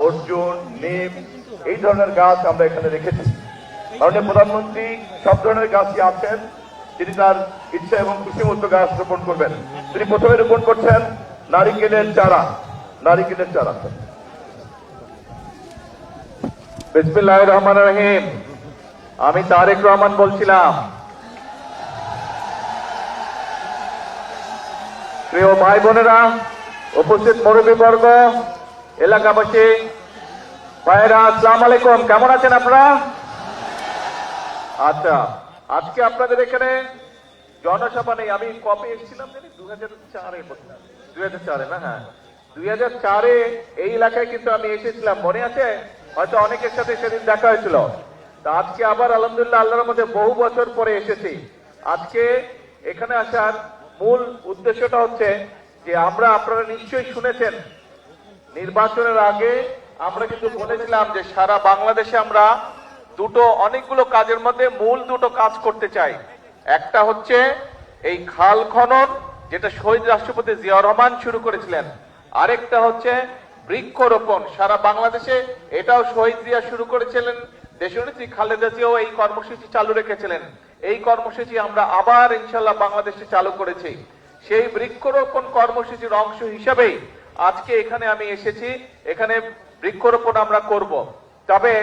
অর্জুন, নিম এই ধরনের গাছ আমরা এখানে রেখেছি। মাননীয় প্রধানমন্ত্রী সব ধরনের গাছই আছেন, তিনি তার ইচ্ছা এবং খুশি মতো গাছ রোপণ করবেন। তিনি প্রথমে রোপণ করছেন নারিকেলের চারা। নারিকেলের চারা। বিসমিল্লাহির রহমানির রহিম। আমি তারেক রহমান বলছিলাম। প্রিয় ভাই বোনেরা, উপস্থিত মুরব্বীবর্গ, এলাকাবাসী ভাইরা, আসসালামু আলাইকুম। কেমন আছেন আপনারা? আচ্ছা, আজকে আপনাদের এখানে জনসভা নেই। আমি কবে এসেছিলাম জানি 2004 না? হ্যাঁ, 2004 এই এলাকায় কিন্তু আমি এসেছিলাম, মনে আছে? হয়তো অনেকের সাথে সেদিন দেখা হয়েছিল। তা আজকে আবার আলহামদুলিল্লাহ আল্লাহর মধ্যে বহু বছর পরে এসেছি। আজকে এখানে আসার মূল উদ্দেশ্যটা হচ্ছে যে আপনারা নিশ্চয়ই শুনেছেন নির্বাচনের আগে আমরা কিন্তু বলেছিলাম যে সারা বাংলাদেশে আমরা অনেকগুলো কাজের মধ্যে মূল দুটো কাজ করতে চাই। একটা হচ্ছে এই খাল খনন, যেটা শহীদ রাষ্ট্রপতি জিয়াউর রহমান শুরু করেছিলেন। আরেকটা হচ্ছে বৃক্ষরোপণ সারা বাংলাদেশে, এটাও শহীদ জিয়া শুরু করেছিলেন। দেশনেত্রী খালেদা জিয়াও এই কর্মসূচি চালু রেখেছিলেন। এই কর্মসূচি আমরা আবার ইনশাল্লাহ বাংলাদেশে চালু করেছি। সেই বৃক্ষরোপণ কর্মসূচির অংশ হিসাবেই আজকে এখানে আমি এসেছি। এখানে বৃক্ষরোপণ আমরা করব। তবে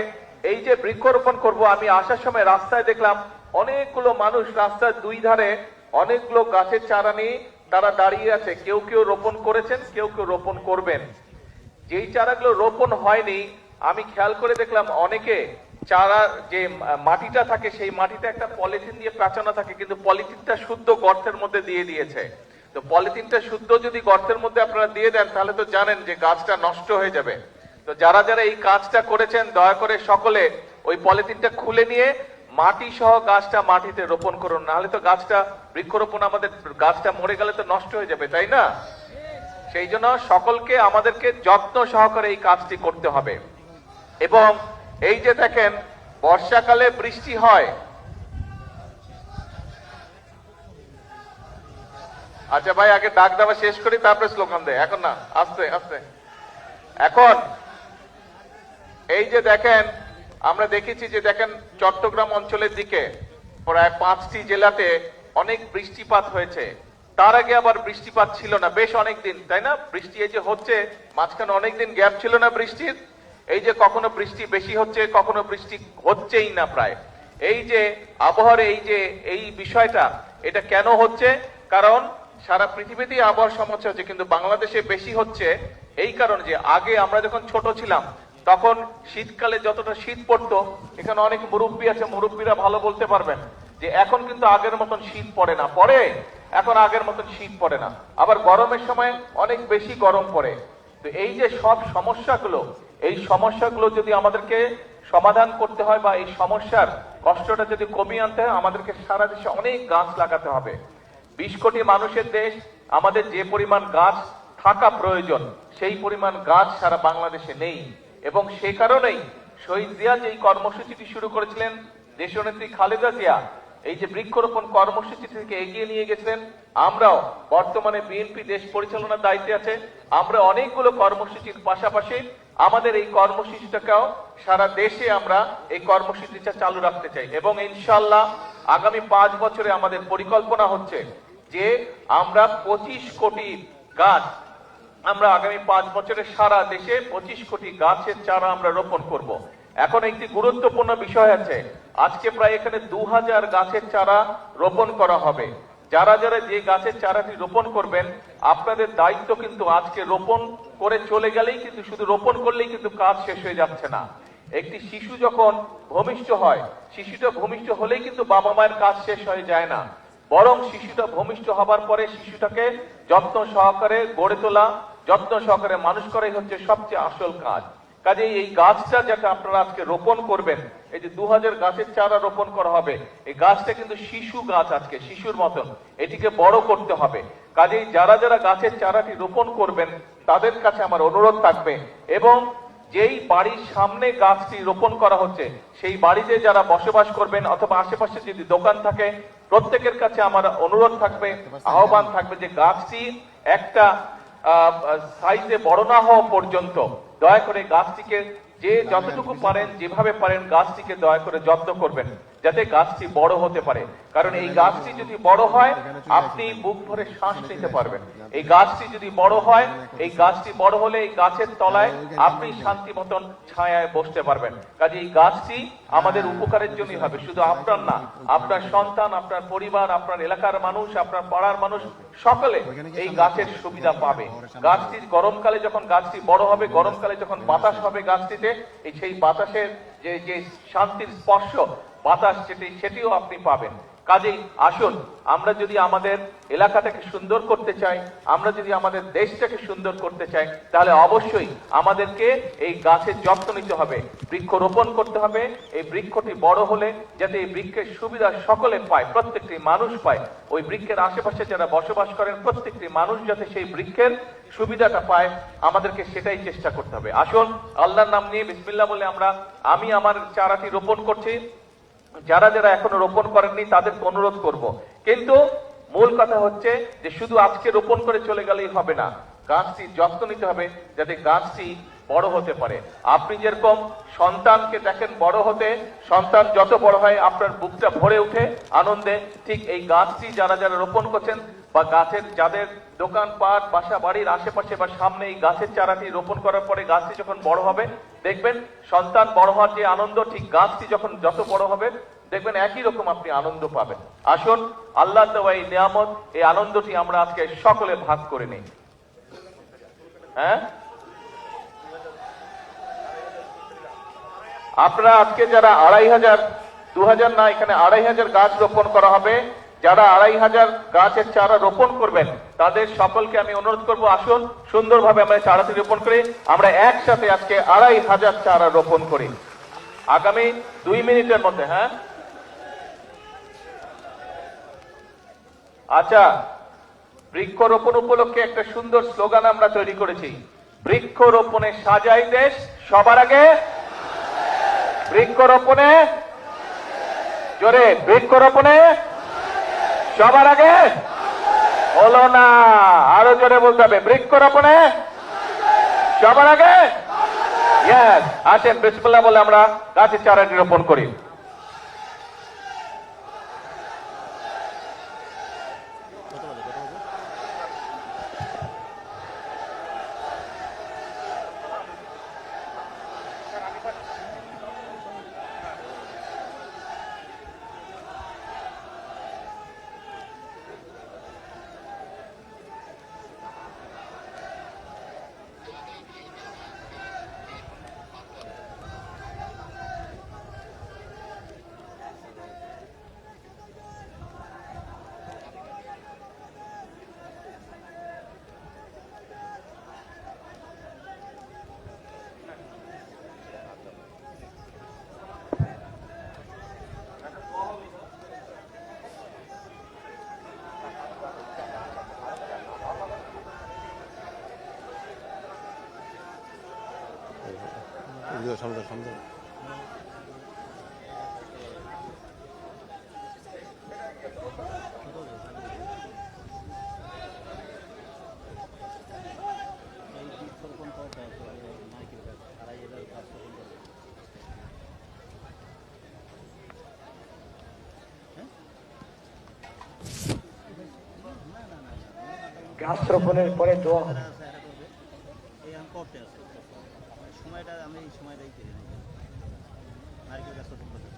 এই যে বৃক্ষরোপণ করব, আমি আসার সময় রাস্তায় দেখলাম অনেকগুলো মানুষ রাস্তার দুই ধারে অনেকগুলো গাছের চারা নিয়ে তারা দাঁড়িয়ে আছে। কেউ কেউ রোপণ করেছেন, কেউ কেউ রোপণ করবেন। যেই চারাগুলো রোপণ হয়নি, আমি খেয়াল করে দেখলাম অনেকে চারা যে মাটিটা থাকে সেই মাটিতে একটা পলিথিন দিয়ে পেঁচানো থাকে, কিন্তু পলিথিনটা শুদ্ধ গর্তের মধ্যে দিয়ে দিয়েছে। তো পলিথিনটা শুদ্ধ যদি গর্তের মধ্যে আপনারা দিয়ে দেন তাহলে তো জানেন যে গাছটা নষ্ট হয়ে যাবে। তো যারা যারা এই কাজটা করেছেন দয়া করে সকলে ওই পলিথিনটা খুলে নিয়ে মাটি সহ গাছটা মাটিতে রোপণ করুন, নাহলে তো গাছটা বৃক্ষরোপণ আমাদের গাছটা মরে গেলে তো নষ্ট হয়ে যাবে, তাই না? সেই জন্য সকলকে আমাদেরকে যত্ন সহকারে এই কাজটি করতে হবে। এবং এই যে দেখেন বর্ষাকালে বৃষ্টি হয়। আচ্ছা ভাই, আগে ডাক দেওয়া শেষ করি তারপরে স্লোগান দেয়। এখন না, আস্তে আস্তে। এখন এই যে দেখেন, আমরা দেখেছি যে দেখেন চট্টগ্রাম অঞ্চলের দিকে প্রায় 5টি জেলাতে অনেক বৃষ্টিপাত হয়েছে। তার আগে আবার বৃষ্টিপাত ছিল না বেশ অনেকদিন, তাই না? বৃষ্টি এই যে হচ্ছে, মাঝখানে অনেকদিন গ্যাপ ছিল না বৃষ্টির। এই যে কখনো বৃষ্টি বেশি হচ্ছে, কখনো বৃষ্টি হচ্ছেই না প্রায়। এই যে আবহাওয়ার এই বিষয়টা, এটা কেন হচ্ছে? কারণ সারা পৃথিবীতেই আবহাওয়ার সমস্যা হচ্ছে, কিন্তু বাংলাদেশে বেশি হচ্ছে এই কারণে যে আগে আমরা যখন ছোট ছিলাম তখন শীতকালে যতটা শীত পড়তো, এখানে অনেক মুরব্বী আছে, মুরব্বীরা ভালো বলতে পারবেন যে এখন কিন্তু আগের মতন শীত পড়ে না। পড়ে এখন আগের মতন শীত পড়ে না। আবার গরমের সময় অনেক বেশি গরম পড়ে। তো এই যে সব সমস্যাগুলো, এই সমস্যাগুলো যদি আমাদেরকে সমাধান করতে হয় বা এই সমস্যার কষ্টটা যদি কমিয়ে আনতে হয়, আমাদেরকে সারা দেশে অনেক গাছ লাগাতে হবে। 20 কোটি মানুষের দেশ, আমাদের যে পরিমাণ গাছ থাকা প্রয়োজন সেই পরিমাণ গাছ সারা বাংলাদেশে নেই। এবং সে কারণেই শহীদ জিয়া যে কর্মসূচিটি শুরু করেছিলেন, দেশনেত্রী খালেদা জিয়া এই যে বৃক্ষরোপণ কর্মসূচি থেকে এগিয়ে নিয়ে গেছিলেন, আমরাও বর্তমানে বিএনপি দেশ পরিচালনার দায়িত্বে আছে, আমরা অনেকগুলো কর্মসূচির পাশাপাশি আমাদের এই কর্মসূচিটাকেও সারা দেশে আমরা এই কর্মসূচিটা চালু রাখতে চাই। এবং ইনশাআল্লাহ আগামী 5 বছরে আমাদের পরিকল্পনা হচ্ছে যে আমরা 25 কোটি গাছ, আমরা আগামী 5 বছরে সারা দেশে 25 কোটি গাছের চারা আমরা রোপণ করব। এখন একটি গুরুত্বপূর্ণ বিষয় আছে, আজকে প্রায় এখানে 2000 গাছের চারা রোপণ করা হবে। যারা যারা যে গাছের চারাটি রোপণ করবেন, আপনাদের দায়িত্ব কিন্তু আজকে রোপণ করে চলে গেলেই কিন্তু, শুধু রোপণ করলেই কিন্তু কাজ শেষ হয়ে যাচ্ছে না। একটি শিশু যখন ভূমিষ্ঠ হয়, শিশুটা ভূমিষ্ঠ হলেই কিন্তু বাবা মায়ের কাজ শেষ হয়ে যায় না, বরং শিশুটা ভূমিষ্ঠ হবার পরে শিশুটাকে যত্ন সহকারে গড়ে তোলা, যত্ন সহকারে মানুষ করাই হচ্ছে সবচেয়ে আসল কাজ। কাজেই এই গাছটা যেটা আপনারা আজকে রোপণ করবেন, এই যে 2000 গাছের চারা রোপণ করা হবে, এই গাছটা কিন্তু শিশু গাছ, আজকে শিশুর মতন এটিকে বড় করতে হবে। কাজেই যারা যারা গাছের চারাটি রোপণ করবেন তাদের কাছে আমার অনুরোধ থাকবে, এবং যেই বাড়ির সামনে গাছটি রোপণ করা হচ্ছে সেই বাড়িতে যারা বসবাস করবেন অথবা আশেপাশে যদি দোকান থাকে, প্রত্যেকের কাছে আমার অনুরোধ থাকবে, আহ্বান থাকবে যে গাছটি একটা সাইজে বড় না হওয়া পর্যন্ত দয়া করে গাছটিকে যে যতটুকু পারেন যেভাবে পারেন গাছটিকে দয়া করে যত্ন করবেন যাতে গাছটি বড় হতে পারে, কারণ এই গাছটি যদি বড় হয় আপনি বুক ভরে শ্বাস নিতে পারবেন। এই গাছটি যদি বড় হয়, এই গাছটি বড় হলে এই গাছের তলায় আপনি শান্তি মতন ছায়ায় বসতে পারবেন। কাজে এই গাছটি আমাদের উপকারের জন্যই হবে, শুধু আপনার না, আপনার সন্তান, আপনার পরিবার, আপনার এলাকার মানুষ, আপনার পাড়ার মানুষ সকলে এই গাছের সুবিধা পাবে। গাছটি গরমকালে যখন গাছটি বড় হবে, গরমকালে যখন বাতাস হবে গাছটিতে, এই সেই বাতাসের যে শান্তির স্পর্শ বাতাস সেটিও আপনি পাবেন। কাজেই আসুন, আমরা যদি আমাদের এলাকাটাকে সুন্দর করতে চাই, আমরা যদি আমাদের দেশটাকে সুন্দর করতে চাই, তাহলে অবশ্যই আমাদেরকে এই গাছের যত্ন নিতে হবে, বৃক্ষ রোপণ করতে হবে। এই বৃক্ষটি বড় হলে যাতে এই বৃক্ষের সুবিধা সকলে পায়, প্রত্যেকটি মানুষ পায়, ওই বৃক্ষের আশেপাশে যারা বসবাস করেন প্রত্যেকটি মানুষ যাতে সেই বৃক্ষের সুবিধাটা পায়, আমাদেরকে সেটাই চেষ্টা করতে হবে। আসুন, আল্লাহর নাম নিয়ে বিসমিল্লাহ বলে আমি আমার চারাটি রোপণ করছি। যারা যারা এখনো রোপণ করেননি তাদেরকে অনুরোধ করব, কিন্তু মূল কথা হচ্ছে যে শুধু আজকে রোপণ করে চলে গেলেই হবে না, গাছটির যত্ন নিতে হবে যাতে গাছটি বড় হতে পারে। আপনি যেরকম সন্তানকে দেখেন বড় হতে, সন্তান যত বড় হয় আপনার বুকটা ভরে উঠে আনন্দে, ঠিক এই গাছটি যারা যারা রোপণ করছেন বা গাছের যাদের দোকানপাট, বাসা বাড়ির আশেপাশে বা সামনে এই গাছের চারাটি রোপণ করার পরে গাছটি যখন বড় হবে, দেখবেন সন্তান বড় হওয়ার যে আনন্দ, ঠিক গাছটি যখন যত বড় হবে দেখবেন একই রকম আপনি আনন্দ পাবেন। আসুন, আল্লাহ দেওয়া এই নিয়ামত, এই আনন্দটি আমরা আজকে সকলে ভাগ করে নিই। হ্যাঁ, আপনারা আজকে যারা 2500, 2000 না, এখানে 2500 গাছ রোপণ করা হবে। যারা 2500 গাছের চারা রোপণ করবেন তাদের সকলকে আমি অনুরোধ করব, আসুন সুন্দরভাবে আমরা চারাটি রোপণ করি, আমরা একসাথে আজকে 2500 চারা রোপণ করি আগামী 2 মিনিটের মধ্যে। হ্যাঁ, আচ্ছা, বৃক্ষরোপণ উপলক্ষে একটা সুন্দর স্লোগান আমরা তৈরি করেছি, বৃক্ষরোপণে সাজাই দেশ সবার আগে, বৃক্ষরোপণে, জোরে, বৃক্ষরোপণে সবার আগে। হলো না, আরো জোরে বলতে হবে, বৃক্ষরোপণে সবার আগে। ইয়েস, আসেন বিসমিল্লাহ বলে আমরা গাছের চারাটি রোপণ করি। সামনে সামনে গাছ রোপণের পরে দোয়া হবে। সময়টা আমি এই সময়টাই করি নারকেল গাছ রোপণ করতে।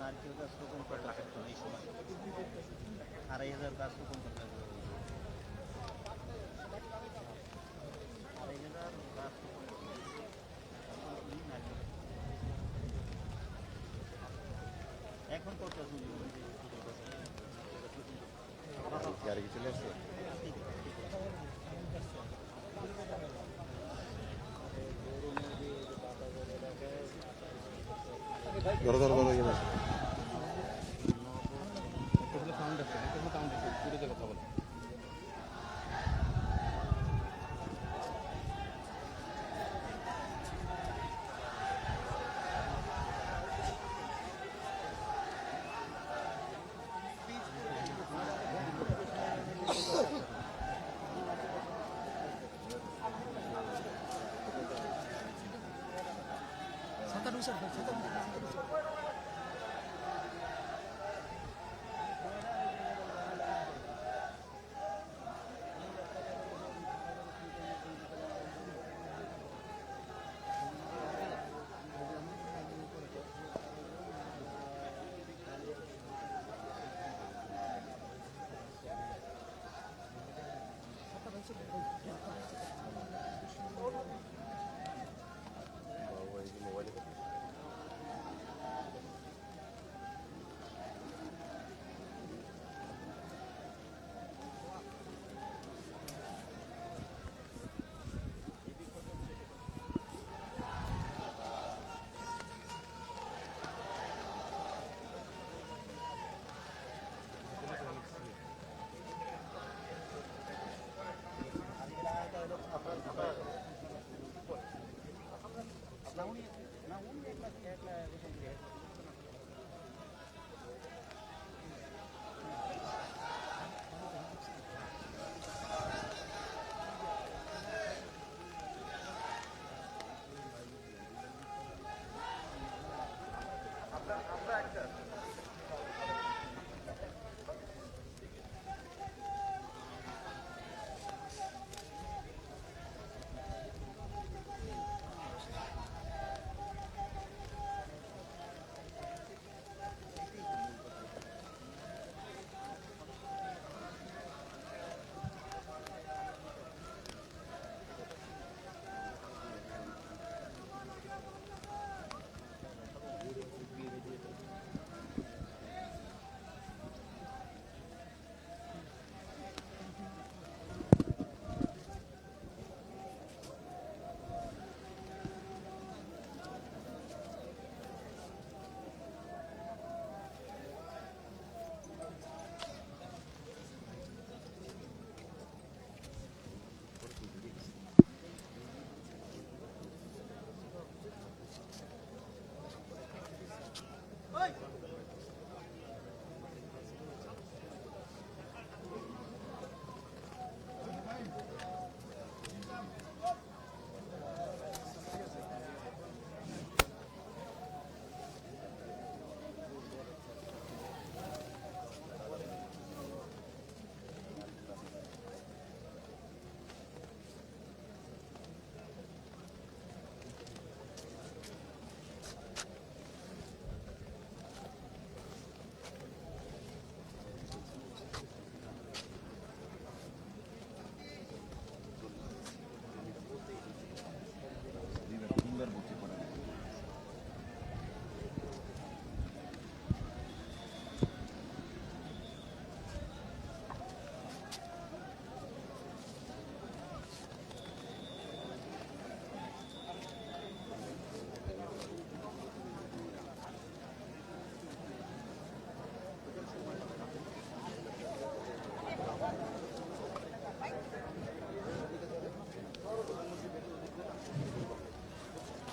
নারকেল গাছ রোপণ করতে পারতো এই সময় 2500 গাছ রোপণ করতে হবে। 2500 গাছ এখন কত আর কি চলে আসছে ধরো ধরো ধরো এখানে কথা বলো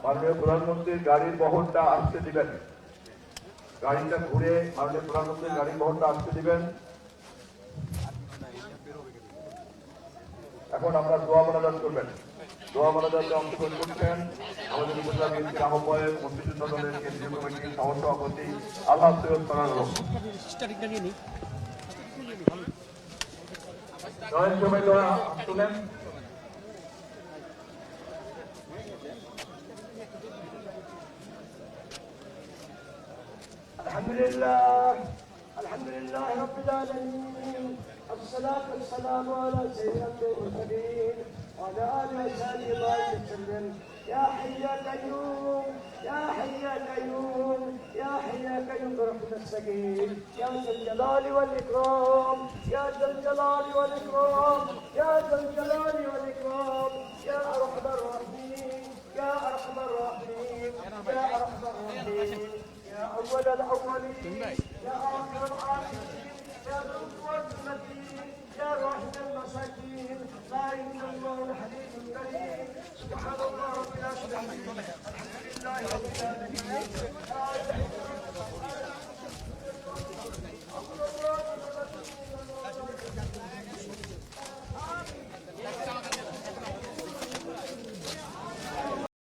মাননীয় প্রধানমন্ত্রীর গাড়ির বহরটা আসতে দিবেন, গাড়িটা ঘুরে মাননীয় প্রধানমন্ত্রীর গাড়ির বহরটা আসতে দিবেন। এখন আমরা দোয়া মোনাজাত করবেন। দোয়া মোনাজাতে অংশগ্রহণ করছেন আমাদের উপজেলা বিএনপির আহ্বায়ক, মুক্তিযোদ্ধা দলের কেন্দ্রীয় কমিটির সহসভাপতি আলহাজ সৈয়দ ফারুক। জয়েন্ট সবাই দোয়া শুনেন। الحمد لله رب العالمين، الصلاة والسلام على سيدنا المرسلين وعلى آله وصحبه وسلم. يا حي يا قيوم يا حي يا قيوم يا حي يا قيوم برحمتك نستغيث يا ذا الجلال والإكرام يا ذا الجلال والإكرام يا ذا الجلال والإكرام يا أرحم الراحمين يا أرحم الراحمين يا أرحم الراحمين يا أول الأولين يا آخر الآخرين يا ذو القوة المتين يا راحم المساكين لا إله إلا الله الحليم الكريم سبحان الله رب العالمين الحمد لله رب العالمين لا إله إلا الله